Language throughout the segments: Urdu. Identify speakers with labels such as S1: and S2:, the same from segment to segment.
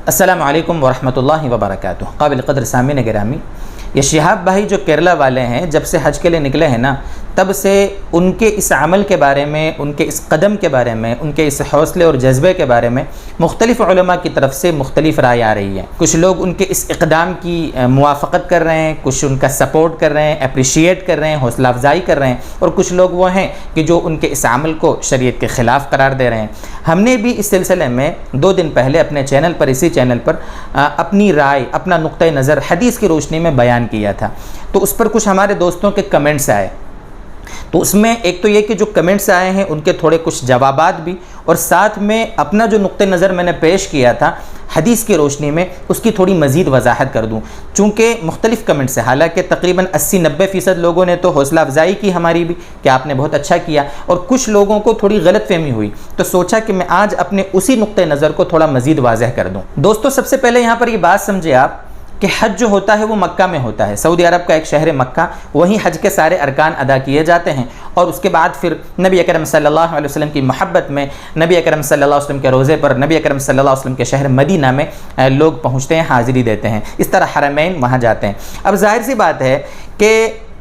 S1: السلام علیکم ورحمۃ اللہ وبرکاتہ۔ قابل قدر سامعین گرامی، یہ شہاب بھائی جو کیرلا والے ہیں، جب سے حج کے لیے نکلے ہیں نا، تب سے ان کے اس عمل کے بارے میں، ان کے اس قدم کے بارے میں، ان کے اس حوصلے اور جذبے کے بارے میں مختلف علماء کی طرف سے مختلف رائے آ رہی ہے۔ کچھ لوگ ان کے اس اقدام کی موافقت کر رہے ہیں، کچھ ان کا سپورٹ کر رہے ہیں، اپریشیٹ کر رہے ہیں، حوصلہ افزائی کر رہے ہیں، اور کچھ لوگ وہ ہیں کہ جو ان کے اس عمل کو شریعت کے خلاف قرار دے رہے ہیں۔ ہم نے بھی اس سلسلے میں 2 دن پہلے اپنے چینل پر، اسی چینل پر اپنی رائے، اپنا نقطہ نظر حدیث کی روشنی میں بیان کیا تھا، تو اس پر کچھ ہمارے دوستوں کے کمنٹس آئے۔ تو اس میں ایک تو یہ کہ جو کمنٹس آئے ہیں ان کے تھوڑے کچھ جوابات بھی، اور ساتھ میں اپنا جو نقطہ نظر میں نے پیش کیا تھا حدیث کی روشنی میں، اس کی تھوڑی مزید وضاحت کر دوں۔ چونکہ مختلف کمنٹس ہیں، حالانکہ تقریباً 80-90% لوگوں نے تو حوصلہ افزائی کی ہماری بھی کہ آپ نے بہت اچھا کیا، اور کچھ لوگوں کو تھوڑی غلط فہمی ہوئی، تو سوچا کہ میں آج اپنے اسی نقطہ نظر کو تھوڑا مزید واضح کر دوں۔ دوستو، سب سے پہلے یہاں پر یہ بات سمجھے آپ کہ حج جو ہوتا ہے وہ مکہ میں ہوتا ہے، سعودی عرب کا ایک شہر مکہ، وہیں حج کے سارے ارکان ادا کیے جاتے ہیں، اور اس کے بعد پھر نبی اکرم صلی اللہ علیہ وسلم کی محبت میں نبی اکرم صلی اللہ علیہ وسلم کے روضے پر، نبی اکرم صلی اللہ علیہ وسلم کے شہر مدینہ میں لوگ پہنچتے ہیں، حاضری دیتے ہیں، اس طرح حرمین وہاں جاتے ہیں۔ اب ظاہر سی بات ہے کہ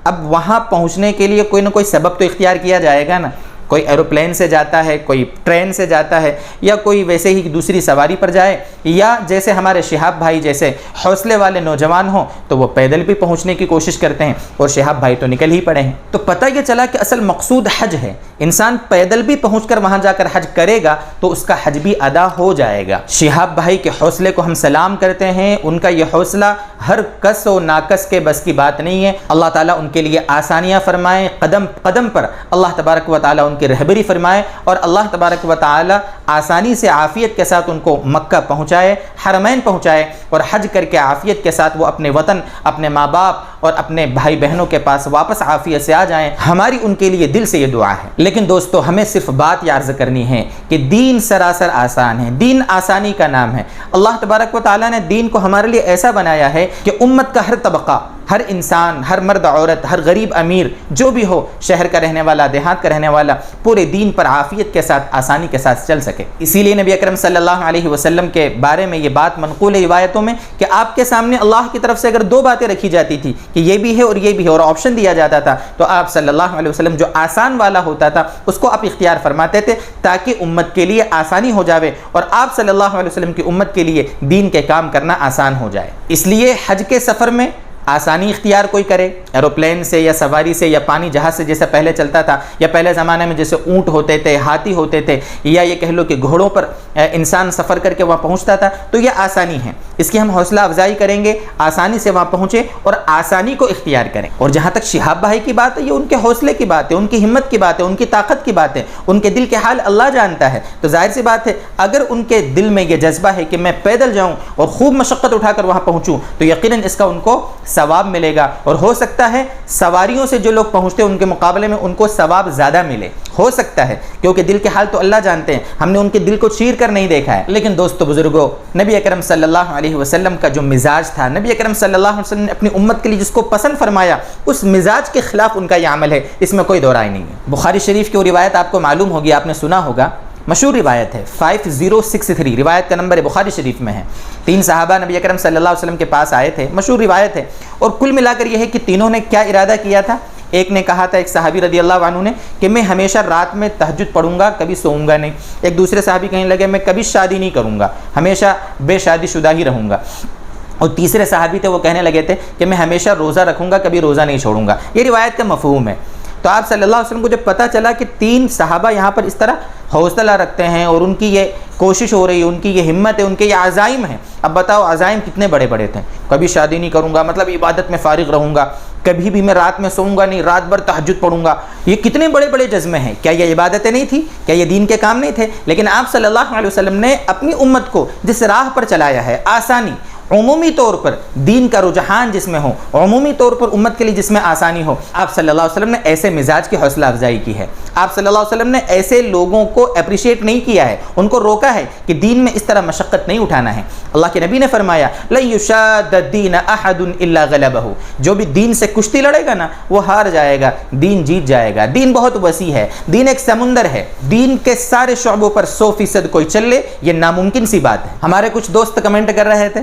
S1: اب وہاں پہنچنے کے لیے کوئی نہ کوئی سبب تو اختیار کیا جائے گا نا، کوئی ایروپلین سے جاتا ہے، کوئی ٹرین سے جاتا ہے، یا کوئی ویسے ہی دوسری سواری پر جائے، یا جیسے ہمارے شہاب بھائی جیسے حوصلے والے نوجوان ہوں تو وہ پیدل بھی پہنچنے کی کوشش کرتے ہیں، اور شہاب بھائی تو نکل ہی پڑے ہیں۔ تو پتہ یہ چلا کہ اصل مقصود حج ہے، انسان پیدل بھی پہنچ کر وہاں جا کر حج کرے گا تو اس کا حج بھی ادا ہو جائے گا۔ شہاب بھائی کے حوصلے کو ہم سلام کرتے ہیں، ان کا یہ حوصلہ ہر کس و ناکس کے بس کی بات نہیں ہے۔ اللہ تعالیٰ ان کے لیے آسانیاں فرمائے، قدم قدم پر اللہ تبارک و تعالیٰ ان کی رہبری فرمائے، اور اللہ تبارک و تعالیٰ آسانی سے عافیت کے ساتھ ان کو مکہ پہنچائے، حرمین پہنچائے، اور حج کر کے عافیت کے ساتھ وہ اپنے وطن، اپنے ماں باپ اور اپنے بھائی بہنوں کے پاس واپس عافیت سے آ جائیں۔ ہماری ان کے لیے دل سے یہ دعا ہے۔ لیکن دوستو، ہمیں صرف بات یہ عرض کرنی ہے کہ دین سراسر آسان ہے، دین آسانی کا نام ہے۔ اللہ تبارک و تعالیٰ نے دین کو ہمارے لیے ایسا بنایا ہے کہ امت کا ہر طبقہ، ہر انسان، ہر مرد عورت، ہر غریب امیر، جو بھی ہو، شہر کا رہنے والا، دیہات کا رہنے والا، پورے دین پر عافیت کے ساتھ، آسانی کے ساتھ چل سکے۔ اسی لیے نبی اکرم صلی اللہ علیہ وسلم کے بارے میں یہ بات منقول ہے روایتوں میں کہ آپ کے سامنے اللہ کی طرف سے اگر 2 باتیں رکھی جاتی تھی کہ یہ بھی ہے اور یہ بھی ہے، اور آپشن دیا جاتا تھا، تو آپ صلی اللہ علیہ وسلم جو آسان والا ہوتا تھا اس کو آپ اختیار فرماتے تھے، تاکہ امت کے لیے آسانی ہو جاوے، اور آپ صلی اللہ علیہ وسلم کی امت کے لیے دین کے کام کرنا آسان ہو جائے۔ اس لیے حج کے سفر میں آسانی اختیار کوئی کرے، ایروپلین سے یا سواری سے یا پانی جہاز سے جیسے پہلے چلتا تھا، یا پہلے زمانے میں جیسے اونٹ ہوتے تھے، ہاتھی ہوتے تھے، یا یہ کہہ لو کہ گھوڑوں پر انسان سفر کر کے وہاں پہنچتا تھا، تو یہ آسانی ہے، اس کی ہم حوصلہ افزائی کریں گے، آسانی سے وہاں پہنچے اور آسانی کو اختیار کریں۔ اور جہاں تک شہاب بھائی کی بات ہے، یہ ان کے حوصلے کی بات ہے، ان کی ہمت کی بات ہے، ان کی طاقت کی بات ہے، ان کے دل کے حال اللہ جانتا ہے۔ تو ظاہر سی بات ہے، اگر ان کے دل میں یہ جذبہ ہے کہ میں پیدل جاؤں اور خوب مشقت اٹھا کر وہاں پہنچوں، تو یقیناً اس کا ان کو ثواب ملے گا، اور ہو سکتا ہے سواریوں سے جو لوگ پہنچتے ہیں ان کے مقابلے میں ان کو ثواب زیادہ ملے، ہو سکتا ہے، کیونکہ دل کے حال تو اللہ جانتے ہیں، ہم نے ان کے دل کو چیر کر نہیں دیکھا ہے۔ لیکن دوستو بزرگوں، نبی اکرم صلی اللہ علیہ وسلم کا جو مزاج تھا، نبی اکرم صلی اللہ علیہ وسلم نے اپنی امت کے لیے جس کو پسند فرمایا، اس مزاج کے خلاف ان کا یہ عمل ہے، اس میں کوئی دو رائے نہیں ہے۔ بخاری شریف کی وہ روایت آپ کو معلوم ہوگی، آپ نے سنا ہوگا، مشہور روایت ہے، 5063 روایت کا نمبر بخاری شریف میں ہے۔ 3 صحابہ نبی اکرم صلی اللہ علیہ وسلم کے پاس آئے تھے، مشہور روایت ہے، اور کل ملا کر یہ ہے کہ تینوں نے کیا ارادہ کیا تھا۔ ایک نے کہا تھا، ایک صحابی رضی اللہ عنہ نے، کہ میں ہمیشہ رات میں تہجد پڑھوں گا، کبھی سوؤں گا نہیں۔ ایک دوسرے صحابی کہنے لگے، میں کبھی شادی نہیں کروں گا، ہمیشہ بے شادی شدہ ہی رہوں گا۔ اور تیسرے صحابی تھے، وہ کہنے لگے تھے کہ میں ہمیشہ روزہ رکھوں گا، کبھی روزہ نہیں چھوڑوں گا۔ یہ روایت کا مفہوم ہے۔ تو آپ صلی اللہ علیہ وسلم کو جب پتہ چلا کہ 3 صحابہ یہاں پر اس طرح حوصلہ رکھتے ہیں، اور ان کی یہ کوشش ہو رہی ہے، ان کی یہ ہمت ہے، ان کے یہ عزائم ہیں، اب بتاؤ عزائم کتنے بڑے بڑے تھے۔ کبھی شادی نہیں کروں گا، مطلب عبادت میں فارغ رہوں گا، کبھی بھی میں رات میں سوؤں گا نہیں، رات بھر تہجد پڑھوں گا۔ یہ کتنے بڑے بڑے جذبے ہیں، کیا یہ عبادتیں نہیں تھی؟ کیا یہ دین کے کام نہیں تھے؟ لیکن آپ صلی اللہ علیہ وسلم نے اپنی امت کو جس راہ پر چلایا ہے، آسانی، عمومی طور پر دین کا رجحان جس میں ہو، عمومی طور پر امت کے لیے جس میں آسانی ہو، آپ صلی اللہ علیہ وسلم نے ایسے مزاج کی حوصلہ افزائی کی ہے۔ آپ صلی اللہ علیہ وسلم نے ایسے لوگوں کو اپریشیٹ نہیں کیا ہے، ان کو روکا ہے کہ دین میں اس طرح مشقت نہیں اٹھانا ہے۔ اللہ کے نبی نے فرمایا لَن يُشَادَّ الدِّينَ أَحَدٌ إِلَّا غَلَبَهُ، جو بھی دین سے کشتی لڑے گا نا وہ ہار جائے گا، دین جیت جائے گا۔ دین بہت وسیع ہے، دین ایک سمندر ہے، دین کے سارے شعبوں پر 100% کوئی چل لے یہ ناممکن سی بات ہے۔ ہمارے کچھ دوست کمنٹ کر رہے تھے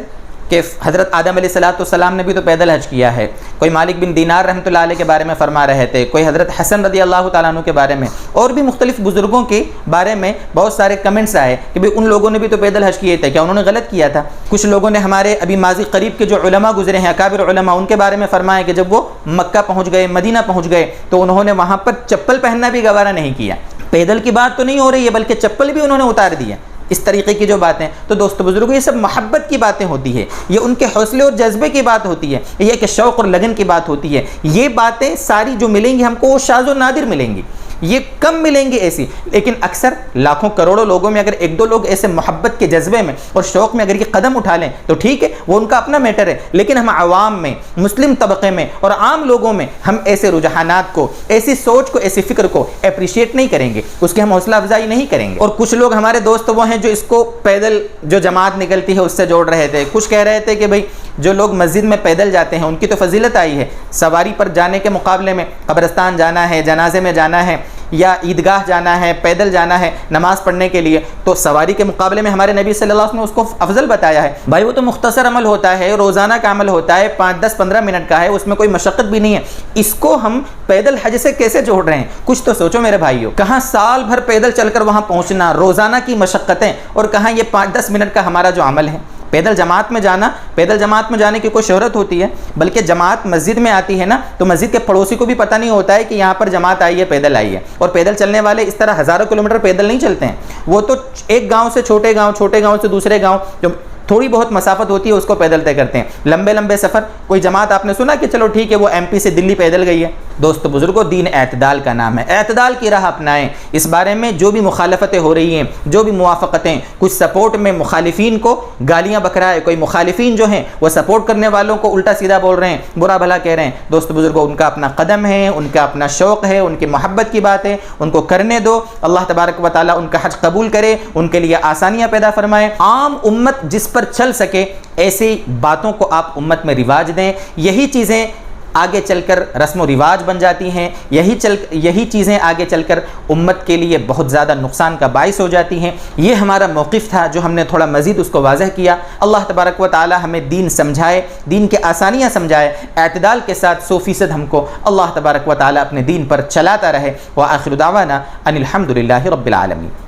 S1: کہ حضرت آدم علیہ السلام نے بھی تو پیدل حج کیا ہے، کوئی مالک بن دینار رحمۃ اللہ علیہ کے بارے میں فرما رہے تھے، کوئی حضرت حسن رضی اللہ تعالیٰ عنہ کے بارے میں، اور بھی مختلف بزرگوں کے بارے میں بہت سارے کمنٹس آئے کہ بھئی ان لوگوں نے بھی تو پیدل حج کیے تھے، کیا انہوں نے غلط کیا تھا؟ کچھ لوگوں نے ہمارے ابھی ماضی قریب کے جو علماء گزرے ہیں، اکابر علماء، ان کے بارے میں فرمایا کہ جب وہ مکہ پہنچ گئے، مدینہ پہنچ گئے تو انہوں نے وہاں پر چپل پہننا بھی گوارا نہیں کیا۔ پیدل کی بات تو نہیں ہو رہی ہے بلکہ چپل بھی انہوں نے اتار دیا، اس طریقے کی جو باتیں۔ تو دوستو بزرگوں یہ سب محبت کی باتیں ہوتی ہے، یہ ان کے حوصلے اور جذبے کی بات ہوتی ہے، یہ کہ شوق اور لگن کی بات ہوتی ہے۔ یہ باتیں ساری جو ملیں گی ہم کو وہ شاذ و نادر ملیں گی، یہ کم ملیں گی ایسی، لیکن اکثر لاکھوں کروڑوں لوگوں میں اگر ایک دو لوگ ایسے محبت کے جذبے میں اور شوق میں اگر یہ قدم اٹھا لیں تو ٹھیک ہے، وہ ان کا اپنا میٹر ہے، لیکن ہم عوام میں، مسلم طبقے میں اور عام لوگوں میں ہم ایسے رجحانات کو، ایسی سوچ کو، ایسی فکر کو اپریشیٹ نہیں کریں گے، اس کی ہم حوصلہ افزائی نہیں کریں گے۔ اور کچھ لوگ ہمارے دوست وہ ہیں جو اس کو پیدل جو جماعت نکلتی ہے اس سے جوڑ رہے تھے، کچھ کہہ رہے تھے کہ بھئی جو لوگ مسجد میں پیدل جاتے ہیں ان کی تو فضیلت آئی ہے، سواری پر جانے کے مقابلے میں قبرستان جانا ہے، جنازے میں جانا ہے یا عیدگاہ جانا ہے، پیدل جانا ہے نماز پڑھنے کے لیے، تو سواری کے مقابلے میں ہمارے نبی صلی اللہ علیہ وسلم نے اس کو افضل بتایا ہے۔ بھائی وہ تو مختصر عمل ہوتا ہے، روزانہ کا عمل ہوتا ہے، 5 10 15 منٹ کا ہے، اس میں کوئی مشقت بھی نہیں ہے، اس کو ہم پیدل حج سے کیسے جوڑ رہے ہیں؟ کچھ تو سوچو میرے بھائیو، کہاں سال بھر پیدل چل کر وہاں پہنچنا، روزانہ کی مشقتیں، اور کہاں یہ 5 10 منٹ کا ہمارا جو عمل ہے۔ پیدل جماعت میں جانا، پیدل جماعت میں جانے کی کوئی شہرت ہوتی ہے، بلکہ جماعت مسجد میں آتی ہے نا تو مسجد کے پڑوسی کو بھی پتہ نہیں ہوتا ہے کہ یہاں پر جماعت آئی ہے، پیدل آئی ہے۔ اور پیدل چلنے والے اس طرح ہزاروں کلومیٹر پیدل نہیں چلتے ہیں، وہ تو ایک گاؤں سے چھوٹے گاؤں، چھوٹے گاؤں سے دوسرے گاؤں، جو تھوڑی بہت مسافت ہوتی ہے اس کو پیدل طے کرتے ہیں، لمبے لمبے سفر۔ کوئی جماعت آپ نے سنا کہ چلو ٹھیک ہے وہ ایم پی سے دلی پیدل گئی ہے؟ دوستو بزرگوں دین اعتدال کا نام ہے، اعتدال کی راہ اپنائیں۔ اس بارے میں جو بھی مخالفتیں ہو رہی ہیں، جو بھی موافقتیں، کچھ سپورٹ میں مخالفین کو گالیاں بکرائے، کوئی مخالفین جو ہیں وہ سپورٹ کرنے والوں کو الٹا سیدھا بول رہے ہیں، برا بھلا کہہ رہے ہیں، دوستو بزرگوں ان کا اپنا قدم ہے، ان کا اپنا شوق ہے، ان کی محبت کی بات ہے، ان کو کرنے دو۔ اللہ تبارک و تعالیٰ ان کا حج قبول کرے، ان کے لیے آسانیاں پیدا فرمائے۔ عام امت جس پر چل سکے ایسی باتوں کو آپ امت میں رواج دیں، یہی چیزیں آگے چل کر رسم و رواج بن جاتی ہیں، یہی چیزیں آگے چل کر امت کے لیے بہت زیادہ نقصان کا باعث ہو جاتی ہیں۔ یہ ہمارا موقف تھا جو ہم نے تھوڑا مزید اس کو واضح کیا۔ اللہ تبارک و تعالی ہمیں دین سمجھائے، دین کے آسانیاں سمجھائے، اعتدال کے ساتھ 100% ہم کو اللہ تبارک و تعالی اپنے دین پر چلاتا رہے۔ وآخر دعوانا ان الحمد للہ رب العالمین۔